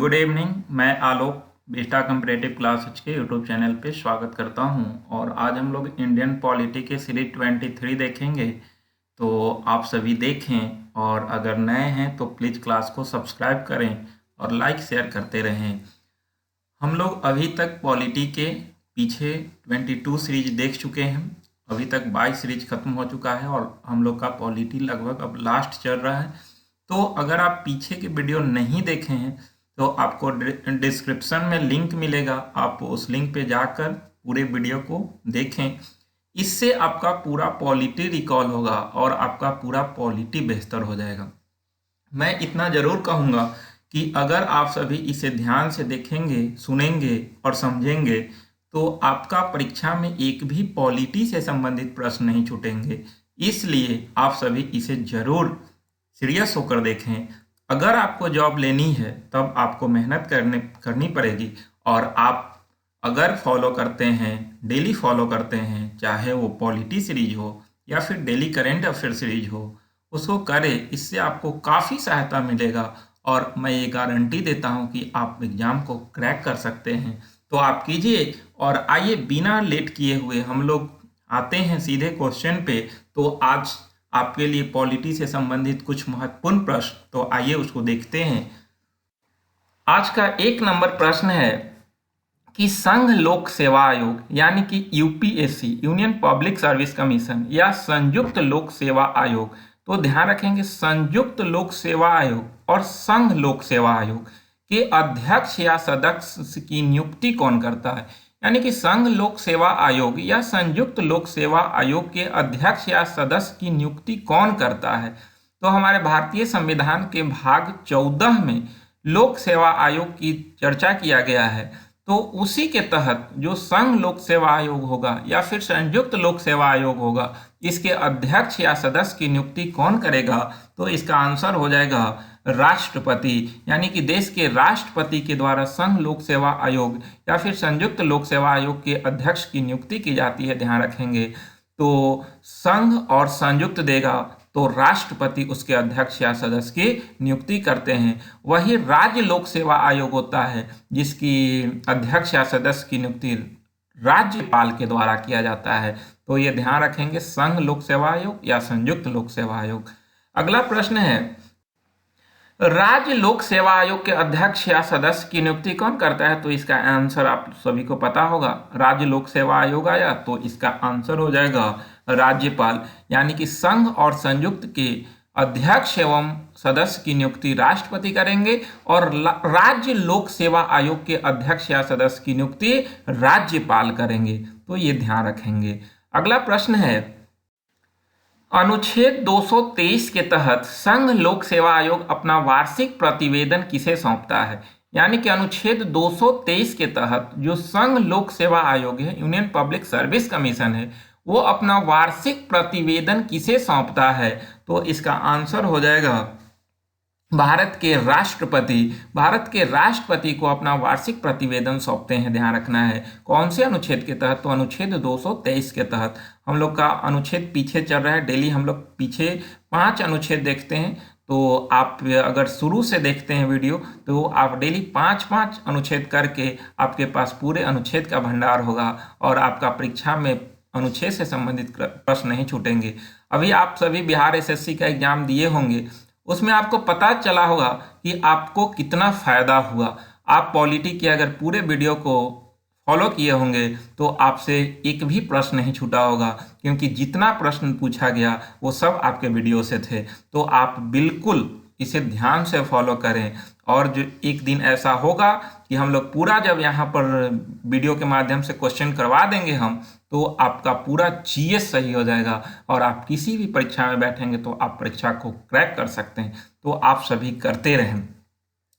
Good evening. मैं आलोक बेस्टा comparative classes के YouTube channel पे स्वागत करता हूं और आज हम लोग इंडियन पॉलिटी के सीरीज 23 देखेंगे। तो आप सभी देखें और अगर नए हैं तो प्लीज़ क्लास को सब्सक्राइब करें और लाइक शेयर करते रहें। हम लोग अभी तक पॉलिटी के पीछे 22 सीरीज देख चुके हैं। अभी तक 22 सीरीज खत्म हो चुका है और हम लोग का पॉलिटी लगभग अब लास्ट चल रहा है। तो अगर आप पीछे के वीडियो नहीं देखे हैं तो आपको डिस्क्रिप्शन में लिंक मिलेगा, आप उस लिंक पे जाकर पूरे वीडियो को देखें। इससे आपका पूरा पॉलिटी रिकॉल होगा और आपका पूरा पॉलिटी बेहतर हो जाएगा। मैं इतना ज़रूर कहूँगा कि अगर आप सभी इसे ध्यान से देखेंगे, सुनेंगे और समझेंगे तो आपका परीक्षा में एक भी पॉलिटी से संबंधित प्रश्न नहीं छूटेंगे। इसलिए आप सभी इसे ज़रूर सीरियस होकर देखें। अगर आपको जॉब लेनी है तब आपको मेहनत करनी पड़ेगी और आप अगर फॉलो करते हैं, डेली फॉलो करते हैं, चाहे वो पॉलिटी सीरीज हो या फिर डेली करेंट अफेयर सीरीज हो, उसको करें। इससे आपको काफ़ी सहायता मिलेगा और मैं ये गारंटी देता हूँ कि आप एग्ज़ाम को क्रैक कर सकते हैं। तो आप कीजिए और आइए बिना लेट किए हुए हम लोग आते हैं सीधे क्वेश्चन पे। तो आज आपके लिए पॉलिटी से संबंधित कुछ महत्वपूर्ण प्रश्न, तो आइए उसको देखते हैं। आज का 1 नंबर प्रश्न है कि संघ लोक सेवा आयोग यानी कि UPSC union public service commission या संयुक्त लोक सेवा आयोग, तो ध्यान रखेंगे संयुक्त लोक सेवा आयोग और संघ लोक सेवा आयोग के अध्यक्ष या सदस्य की नियुक्ति कौन करता है। यानी कि संघ लोक सेवा आयोग या संयुक्त लोक सेवा आयोग के अध्यक्ष या सदस्य की नियुक्ति कौन करता है। तो हमारे भारतीय संविधान के भाग 14 में लोक सेवा आयोग की चर्चा किया गया है। तो उसी के तहत जो संघ लोक सेवा आयोग होगा या फिर संयुक्त लोक सेवा आयोग होगा, इसके अध्यक्ष या सदस्य की नियुक्ति कौन करेगा। तो इसका आंसर हो जाएगा राष्ट्रपति, यानी कि देश के राष्ट्रपति के द्वारा संघ लोक सेवा आयोग या फिर संयुक्त लोक सेवा आयोग के अध्यक्ष की नियुक्ति की जाती है। ध्यान रखेंगे तो संघ और संयुक्त देगा तो राष्ट्रपति उसके अध्यक्ष या सदस्य की नियुक्ति करते हैं। वही राज्य लोक सेवा आयोग होता है जिसकी अध्यक्ष या सदस्य की नियुक्ति राज्यपाल के द्वारा किया जाता है। तो ये ध्यान रखेंगे संघ लोक सेवा आयोग या संयुक्त लोक सेवा आयोग। अगला प्रश्न है राज्य लोक सेवा आयोग के अध्यक्ष या सदस्य की नियुक्ति कौन करता है। तो इसका आंसर आप सभी को पता होगा, राज्य लोक सेवा आयोग आया तो इसका आंसर हो जाएगा राज्यपाल। यानी कि संघ और संयुक्त के अध्यक्ष एवं सदस्य की नियुक्ति राष्ट्रपति करेंगे और राज्य लोक सेवा आयोग के अध्यक्ष या सदस्य की नियुक्ति राज्यपाल करेंगे। तो ये ध्यान रखेंगे। अगला प्रश्न है अनुच्छेद 223 के तहत संघ लोक सेवा आयोग अपना वार्षिक प्रतिवेदन किसे सौंपता है। यानी कि अनुच्छेद 223 के तहत जो संघ लोक सेवा आयोग है, यूनियन पब्लिक सर्विस कमीशन है, वो अपना वार्षिक प्रतिवेदन किसे सौंपता है। तो इसका आंसर हो जाएगा भारत के राष्ट्रपति को अपना वार्षिक प्रतिवेदन सौंपते हैं। ध्यान रखना है कौन से अनुच्छेद के तहत। तो अनुच्छेद 223 के तहत। हम लोग का अनुच्छेद पीछे चल रहा है, डेली हम लोग पीछे 5 अनुच्छेद देखते हैं। तो आप अगर शुरू से देखते हैं वीडियो तो आप डेली 5-5 अनुच्छेद करके आपके पास पूरे अनुच्छेद का भंडार होगा और आपका परीक्षा में अनुच्छेद से संबंधित प्रश्न नहीं छूटेंगे। अभी आप सभी बिहार एसएससी का एग्जाम दिए होंगे, उसमें आपको पता चला होगा कि आपको कितना फ़ायदा हुआ। आप पॉलिटी के अगर पूरे वीडियो को फॉलो किए होंगे तो आपसे एक भी प्रश्न नहीं छूटा होगा, क्योंकि जितना प्रश्न पूछा गया वो सब आपके वीडियो से थे। तो आप बिल्कुल इसे ध्यान से फॉलो करें और जो एक दिन ऐसा होगा कि हम लोग पूरा जब यहाँ पर वीडियो के माध्यम से क्वेश्चन करवा देंगे हम, तो आपका पूरा जीएस सही हो जाएगा और आप किसी भी परीक्षा में बैठेंगे तो आप परीक्षा को क्रैक कर सकते हैं। तो आप सभी करते रहें।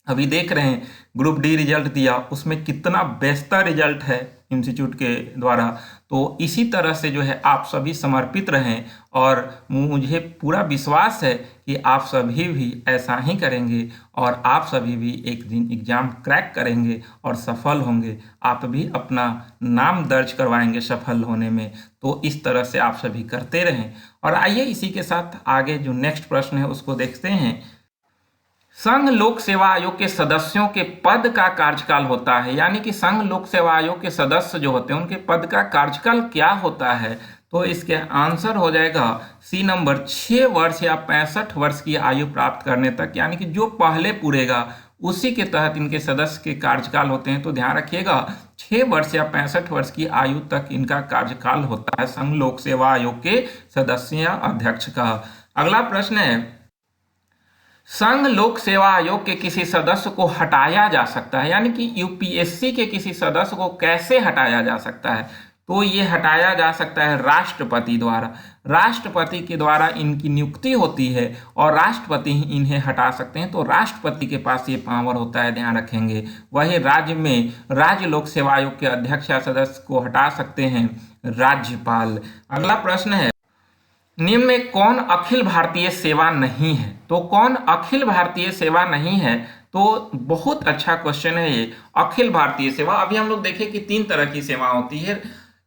अभी देख रहे हैं ग्रुप डी रिजल्ट दिया, उसमें कितना बेहतर रिजल्ट है इंस्टीट्यूट के द्वारा। तो इसी तरह से जो है आप सभी समर्पित रहें और मुझे पूरा विश्वास है कि आप सभी भी ऐसा ही करेंगे और आप सभी भी एक दिन एग्ज़ाम क्रैक करेंगे और सफल होंगे। आप भी अपना नाम दर्ज करवाएंगे सफल होने में। तो इस तरह से आप सभी करते रहें। और आइए इसी के साथ आगे जो नेक्स्ट प्रश्न है उसको देखते हैं। संघ लोक सेवा आयोग के सदस्यों के पद का कार्यकाल होता है, यानी कि संघ लोक सेवा आयोग के सदस्य जो होते हैं उनके पद का कार्यकाल क्या होता है, तो इसके आंसर हो जाएगा सी नंबर 6 वर्ष या 65 वर्ष की आयु प्राप्त करने तक, यानी कि जो पहले पूरेगा उसी के तहत इनके सदस्य के कार्यकाल होते हैं। तो ध्यान रखिएगा 6 वर्ष या 65 वर्ष की आयु तक इनका कार्यकाल होता है संघ लोक सेवा आयोग के सदस्य या अध्यक्ष का। अगला प्रश्न है, संघ लोक सेवा आयोग के किसी सदस्य को हटाया जा सकता है, यानी कि यूपीएससी के किसी सदस्य को कैसे हटाया जा सकता है, तो ये हटाया जा सकता है राष्ट्रपति द्वारा। राष्ट्रपति के द्वारा इनकी नियुक्ति होती है और राष्ट्रपति ही इन्हें हटा सकते हैं, तो राष्ट्रपति के पास ये पावर होता है, ध्यान रखेंगे। वही राज्य में राज्य लोक सेवा आयोग के अध्यक्ष या सदस्य को हटा सकते हैं राज्यपाल। अगला प्रश्न है, निम्न में कौन अखिल भारतीय सेवा नहीं है, तो कौन अखिल भारतीय सेवा नहीं है, तो बहुत अच्छा क्वेश्चन है ये। अखिल भारतीय सेवा, अभी हम लोग देखें कि 3 तरह की सेवा होती है,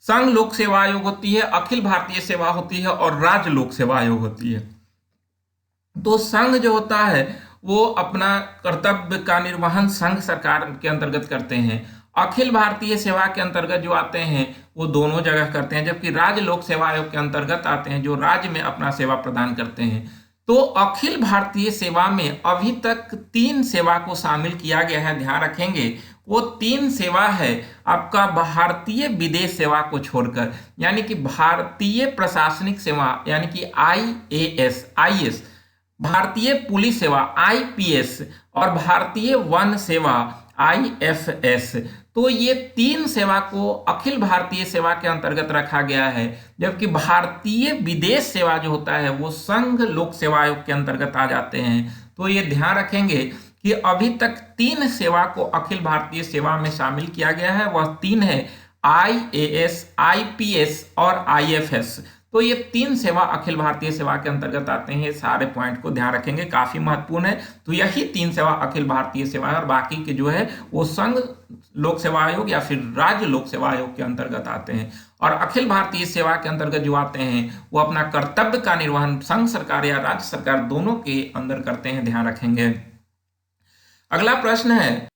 संघ लोक सेवा आयोग होती है, अखिल भारतीय सेवा होती है और राज्य लोक सेवा आयोग होती है। तो संघ जो होता है वो अपना कर्तव्य का निर्वहन संघ सरकार के अंतर्गत करते हैं, अखिल भारतीय सेवा के अंतर्गत जो आते हैं वो दोनों जगह करते हैं, जबकि राज्य लोक सेवा आयोग के अंतर्गत आते हैं जो राज्य में अपना सेवा प्रदान करते हैं। तो अखिल भारतीय सेवा में अभी तक 3 सेवा को शामिल किया गया है, ध्यान रखेंगे। वो 3 सेवा है आपका भारतीय विदेश सेवा को छोड़कर, यानी कि भारतीय प्रशासनिक सेवा यानी कि IAS, भारतीय पुलिस सेवा IPS और भारतीय वन सेवा IFS। तो ये 3 सेवा को अखिल भारतीय सेवा के अंतर्गत रखा गया है, जबकि भारतीय विदेश सेवा जो होता है वो संघ लोक सेवा आयोग के अंतर्गत आ जाते हैं। तो ये ध्यान रखेंगे कि अभी तक 3 सेवा को अखिल भारतीय सेवा में शामिल किया गया है, वह 3 है IAS, IPS और IFS। तो ये 3 सेवा अखिल भारतीय सेवा के अंतर्गत आते हैं, ये सारे पॉइंट को ध्यान रखेंगे, काफी महत्वपूर्ण है। तो यही 3 सेवा अखिल भारतीय सेवा है और बाकी के जो है वो संघ लोक सेवा आयोग या फिर राज्य लोक सेवा आयोग के अंतर्गत आते हैं। और अखिल भारतीय सेवा के अंतर्गत जो आते हैं वो अपना कर्तव्य का निर्वहन संघ सरकार या राज्य सरकार दोनों के अंदर करते हैं, ध्यान रखेंगे। अगला प्रश्न है,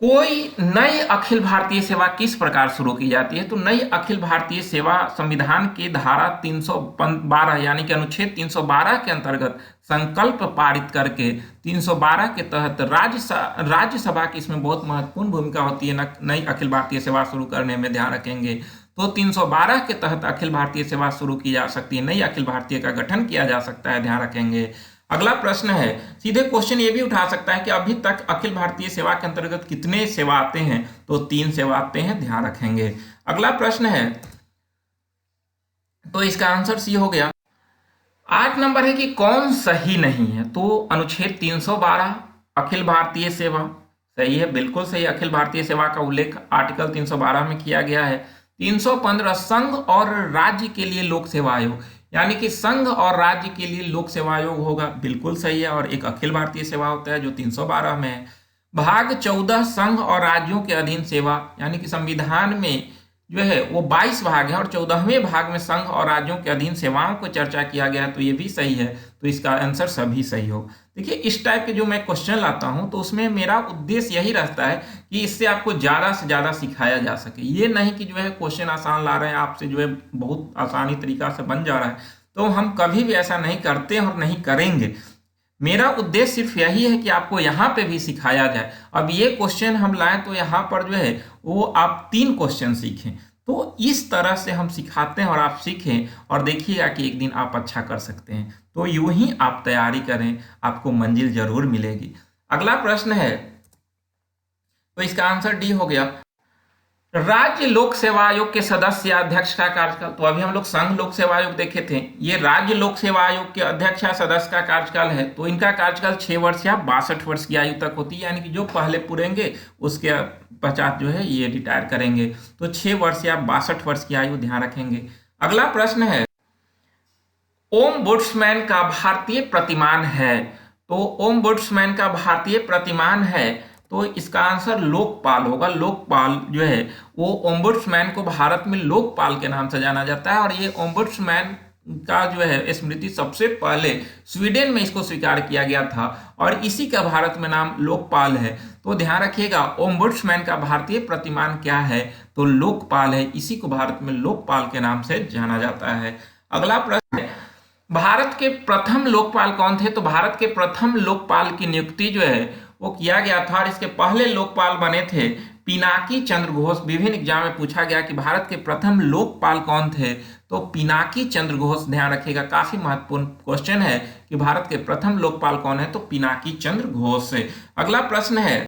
कोई नई अखिल भारतीय सेवा किस प्रकार शुरू की जाती है, तो नई अखिल भारतीय सेवा संविधान की धारा 312 यानी कि अनुच्छेद 312 के अंतर्गत संकल्प पारित करके 312 के तहत राज्यसभा की इसमें बहुत महत्वपूर्ण भूमिका होती है नई अखिल भारतीय सेवा शुरू करने में, ध्यान रखेंगे। तो 312 के तहत अखिल भारतीय सेवा शुरू की जा सकती है, नई अखिल भारतीय का गठन किया जा सकता है, ध्यान रखेंगे। अगला प्रश्न है, सीधे क्वेश्चन ये भी उठा सकता है कि अभी तक अखिल भारतीय सेवा के अंतर्गत कितने सेवा आते हैं, तो 3 सेवा आते हैं, ध्यान रखेंगे। अगला प्रश्न है, तो इसका आंसर सी हो गया। 8 नंबर है कि कौन सही नहीं है, तो अनुच्छेद 312 अखिल भारतीय सेवा सही है, बिल्कुल सही। अखिल भारतीय सेवा का उल्लेख आर्टिकल 312 में किया गया है। 315 संघ और राज्य के लिए लोक सेवा आयोग, यानी कि संघ और राज्य के लिए लोक सेवा आयोग होगा, बिल्कुल सही है। और एक अखिल भारतीय सेवा होता है जो 312 में है। भाग 14 संघ और राज्यों के अधीन सेवा, यानी कि संविधान में जो है वो 22 भाग है और 14वें भाग में संघ और राज्यों के अधीन सेवाओं को चर्चा किया गया है, तो ये भी सही है। तो इसका आंसर सभी सही हो। देखिए इस टाइप के जो मैं क्वेश्चन लाता हूं तो उसमें मेरा उद्देश्य यही रहता है कि इससे आपको ज़्यादा से ज़्यादा सिखाया जा सके, ये नहीं कि जो है क्वेश्चन आसान ला रहे हैं आपसे जो है बहुत आसानी तरीका से बन जा रहा है, तो हम कभी भी ऐसा नहीं करते और नहीं करेंगे। मेरा उद्देश्य सिर्फ यही है कि आपको यहाँ पे भी सिखाया जाए। अब ये क्वेश्चन हम लाएं तो यहाँ पर जो है वो आप 3 क्वेश्चन सीखें, तो इस तरह से हम सिखाते हैं और आप सीखें और देखिएगा कि एक दिन आप अच्छा कर सकते हैं। तो यूं ही आप तैयारी करें, आपको मंजिल जरूर मिलेगी। अगला प्रश्न है, तो इसका आंसर डी हो गया। राज्य लोक सेवा आयोग के सदस्य या अध्यक्ष का कार्यकाल, तो अभी हम लोग संघ लोक सेवा आयोग देखे थे, ये राज्य लोक सेवा आयोग के अध्यक्ष या सदस्य का कार्यकाल है। तो इनका कार्यकाल 6 वर्ष या 62 वर्ष की आयु तक होती है, यानी कि जो पहले पूरेंगे उसके 50 जो है ये रिटायर करेंगे। तो 6 वर्ष या 62 वर्ष की आयु, ध्यान रखेंगे। अगला प्रश्न है, ओम्बुड्समैन का भारतीय प्रतिमान है, तो ओम्बुड्समैन का भारतीय प्रतिमान है तो इसका आंसर लोकपाल होगा। लोकपाल जो है वो ओम्बुड्समैन को भारत में लोकपाल के नाम से जाना जाता है और ये ओम्बुड्समैन का जो है स्मृति सबसे पहले स्वीडन में इसको स्वीकार किया गया था और इसी का भारत में नाम लोकपाल है। तो ध्यान रखिएगा, ओम्बुड्समैन का भारतीय प्रतिमान क्या है? तो लोकपाल है, इसी को भारत में लोकपाल के नाम से जाना जाता है। अगला प्रश्न है, भारत के प्रथम लोकपाल कौन थे? तो भारत के प्रथम लोकपाल की नियुक्ति जो है वो किया गया था और इसके पहले लोकपाल बने थे पिनाकी चंद्र घोष। विभिन्न एग्जाम में पूछा गया कि भारत के प्रथम लोकपाल कौन थे? तो पिनाकी चंद्र घोष। ध्यान रखिएगा, काफी महत्वपूर्ण क्वेश्चन है कि भारत के प्रथम लोकपाल कौन है? तो पिनाकी चंद्र घोष। अगला प्रश्न है,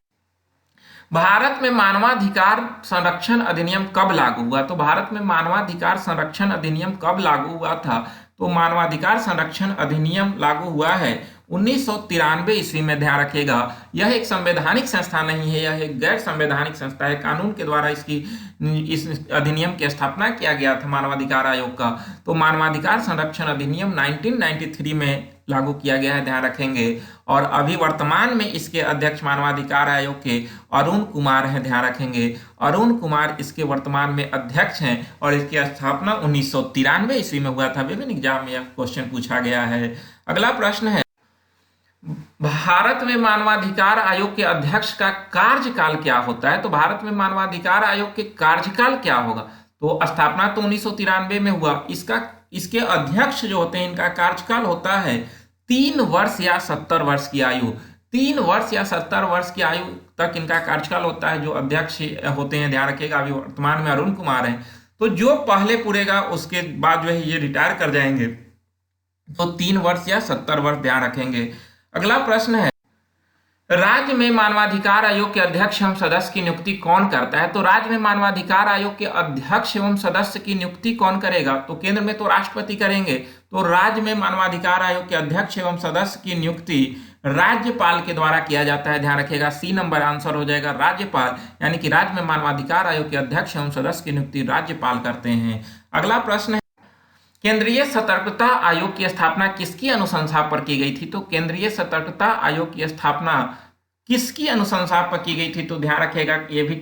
भारत में मानवाधिकार संरक्षण अधिनियम कब लागू हुआ? तो भारत में मानवाधिकार संरक्षण अधिनियम कब लागू हुआ था? तो मानवाधिकार संरक्षण अधिनियम लागू हुआ है 1993 ईस्वी में। ध्यान रखिएगा, यह एक संवैधानिक संस्था नहीं है, यह एक गैर संवैधानिक संस्था है। कानून के द्वारा इस अधिनियम की स्थापना किया गया था मानवाधिकार आयोग का। तो मानवाधिकार संरक्षण अधिनियम 1993 में लागू किया गया है, ध्यान रखेंगे। और अभी वर्तमान में इसके अध्यक्ष मानवाधिकार आयोग के अरुण कुमार हैं, ध्यान रखेंगे। अरुण कुमार इसके वर्तमान में अध्यक्ष हैं और इसकी स्थापना 1993 ईस्वी में हुआ था। विभिन्न एग्जाम में यह क्वेश्चन पूछा गया है। अगला प्रश्न है, भारत में मानवाधिकार आयोग के अध्यक्ष का कार्यकाल क्या होता है? तो भारत में मानवाधिकार आयोग के कार्यकाल क्या होगा? तो स्थापना तो 1993 में हुआ, इसके अध्यक्ष जो होते हैं इनका कार्यकाल होता है 3 वर्ष या 70 वर्ष की आयु। 3 वर्ष या 70 वर्ष की आयु तक इनका कार्यकाल होता है जो अध्यक्ष होते हैं। ध्यान रखिएगा, अभी वर्तमान में अरुण कुमार हैं। तो जो पहले पूरेगा उसके बाद जो है ये रिटायर कर जाएंगे। तो 3 वर्ष या 70 वर्ष, ध्यान रखेंगे। अगला प्रश्न है, राज्य में मानवाधिकार आयोग के अध्यक्ष एवं सदस्य की नियुक्ति कौन करता है? तो राज्य में मानवाधिकार आयोग के अध्यक्ष एवं सदस्य की नियुक्ति कौन करेगा? तो केंद्र में तो राष्ट्रपति करेंगे। तो राज्य में मानवाधिकार आयोग के अध्यक्ष एवं सदस्य की नियुक्ति राज्यपाल के द्वारा किया जाता है। ध्यान रखिएगा, सी नंबर आंसर हो जाएगा राज्यपाल, यानी कि राज्य में मानवाधिकार आयोग के अध्यक्ष एवं सदस्य की नियुक्ति राज्यपाल करते हैं। अगला प्रश्न है, केंद्रीय सतर्कता आयोग की स्थापना किसकी अनुशंसा पर की गई थी? तो केंद्रीय सतर्कता आयोग की स्थापना किसकी अनुशंसा पर की गई थी? तो ध्यान रखिएगा, ये भी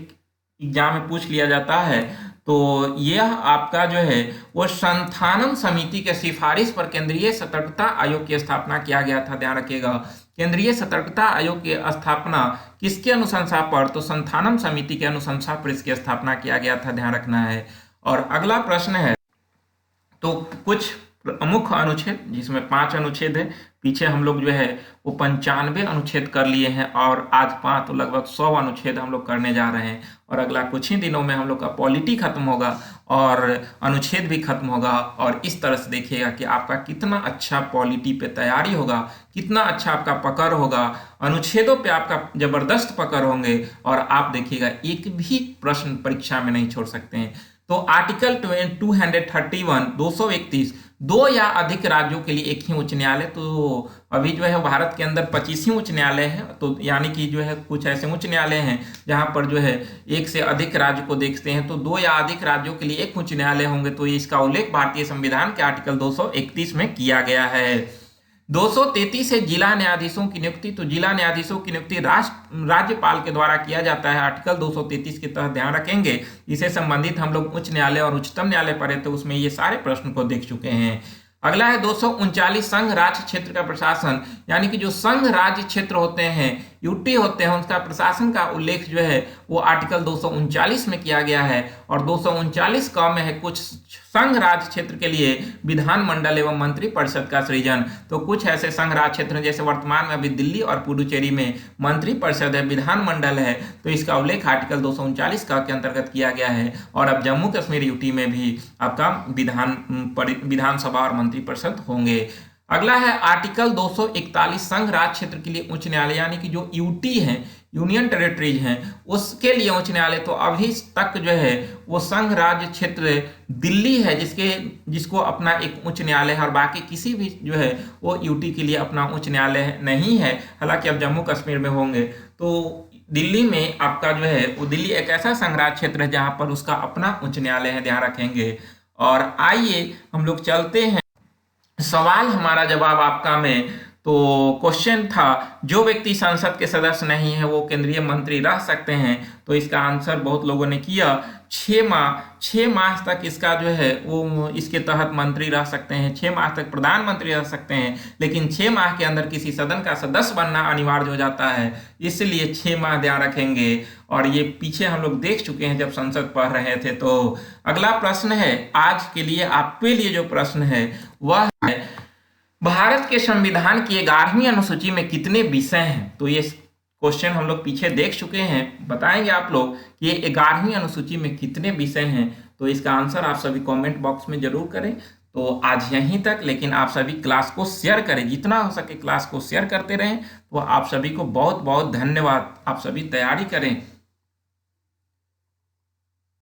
एग्जाम में पूछ लिया जाता है। तो यह आपका जो है वो संथानम समिति के सिफारिश पर केंद्रीय सतर्कता आयोग की स्थापना किया गया था। ध्यान रखिएगा, केंद्रीय सतर्कता आयोग की स्थापना किसके अनुशंसा पर? तो संथानम समिति के अनुशंसा पर इसकी स्थापना किया गया था, ध्यान रखना है। और अगला प्रश्न है, तो कुछ प्रमुख अनुच्छेद जिसमें 5 अनुच्छेद है, पीछे हम लोग जो है वो 95 अनुच्छेद कर लिए हैं और आज 5 तो लगभग 100 अनुच्छेद हम लोग करने जा रहे हैं। और अगला कुछ ही दिनों में हम लोग का पॉलिटी खत्म होगा और अनुच्छेद भी खत्म होगा। और इस तरह से देखिएगा कि आपका कितना अच्छा पॉलिटी पे तैयारी होगा, कितना अच्छा आपका पकड़ होगा, अनुच्छेदों पे आपका जबरदस्त पकड़ होंगे और आप देखिएगा एक भी प्रश्न परीक्षा में नहीं छोड़ सकते हैं। तो आर्टिकल 231 231 2 या अधिक राज्यों के लिए एक ही उच्च न्यायालय। तो अभी जो है भारत के अंदर 25 ही उच्च न्यायालय है। तो यानी कि जो है कुछ ऐसे उच्च न्यायालय हैं जहां पर जो है एक से अधिक राज्य को देखते हैं। तो 2 या अधिक राज्यों के लिए एक उच्च न्यायालय होंगे। तो इसका उल्लेख भारतीय संविधान के आर्टिकल 231 में किया गया है। 233 है जिला न्यायाधीशों की नियुक्ति। तो जिला न्यायाधीशों की नियुक्ति राज्यपाल के द्वारा किया जाता है आर्टिकल 233 के तहत, ध्यान रखेंगे। इसे संबंधित हम लोग उच्च न्यायालय और उच्चतम न्यायालय पढ़े तो उसमें ये सारे प्रश्न को देख चुके हैं। अगला है 239 संघ राज्य क्षेत्र का प्रशासन, यानी कि जो संघ राज्य क्षेत्र होते हैं, यूटी होते हैं, उनका प्रशासन का उल्लेख जो है वो आर्टिकल 239 में किया गया है। और 239 क में है कुछ संघ राज्य क्षेत्र के लिए विधानमंडल एवं मंत्री परिषद का सृजन। तो कुछ ऐसे संघ राज्य क्षेत्र जैसे वर्तमान में अभी दिल्ली और पुडुचेरी में मंत्री परिषद है, विधानमंडल है, तो इसका उल्लेख आर्टिकल 239 का के अंतर्गत किया गया है। और अब जम्मू कश्मीर यूटी में भी आपका विधानसभा और मंत्री परिषद होंगे। अगला है आर्टिकल 241 संघ राज्य क्षेत्र के लिए उच्च न्यायालय, यानी कि जो यूटी है, यूनियन टेरिटरीज हैं, उसके लिए उच्च न्यायालय। तो अभी तक जो है वो संघ राज्य क्षेत्र दिल्ली है जिसको अपना एक उच्च न्यायालय है और बाकी किसी भी जो है वो यूटी के लिए अपना उच्च न्यायालय नहीं है। हालांकि अब जम्मू कश्मीर में होंगे। तो दिल्ली में आपका जो है वो दिल्ली एक ऐसा संघ राज्य क्षेत्र है जहां पर उसका अपना उच्च न्यायालय है, ध्यान रखेंगे। और आइए हम लोग चलते हैं सवाल हमारा जवाब आपका में। तो क्वेश्चन था जो व्यक्ति संसद के सदस्य नहीं है वो केंद्रीय मंत्री रह सकते हैं। तो इसका आंसर बहुत लोगों ने किया 6 माह तक इसका जो है वो इसके तहत मंत्री रह सकते हैं, 6 माह तक प्रधानमंत्री रह सकते हैं, लेकिन 6 माह के अंदर किसी सदन का सदस्य बनना अनिवार्य हो जाता है, इसलिए 6 माह ध्यान रखेंगे। और ये पीछे हम लोग देख चुके हैं जब संसद पढ़ रहे थे। तो अगला प्रश्न है आज के लिए आपके लिए जो प्रश्न है वह है भारत के संविधान की 11वीं अनुसूची में कितने विषय हैं। तो ये क्वेश्चन हम लोग पीछे देख चुके हैं, बताएंगे आप लोग कि ये 11वीं अनुसूची में कितने विषय हैं। तो इसका आंसर आप सभी कमेंट बॉक्स में जरूर करें। तो आज यहीं तक, लेकिन आप सभी क्लास को शेयर करें, जितना हो सके क्लास को शेयर करते रहें। तो आप सभी को बहुत बहुत धन्यवाद। आप सभी तैयारी करें।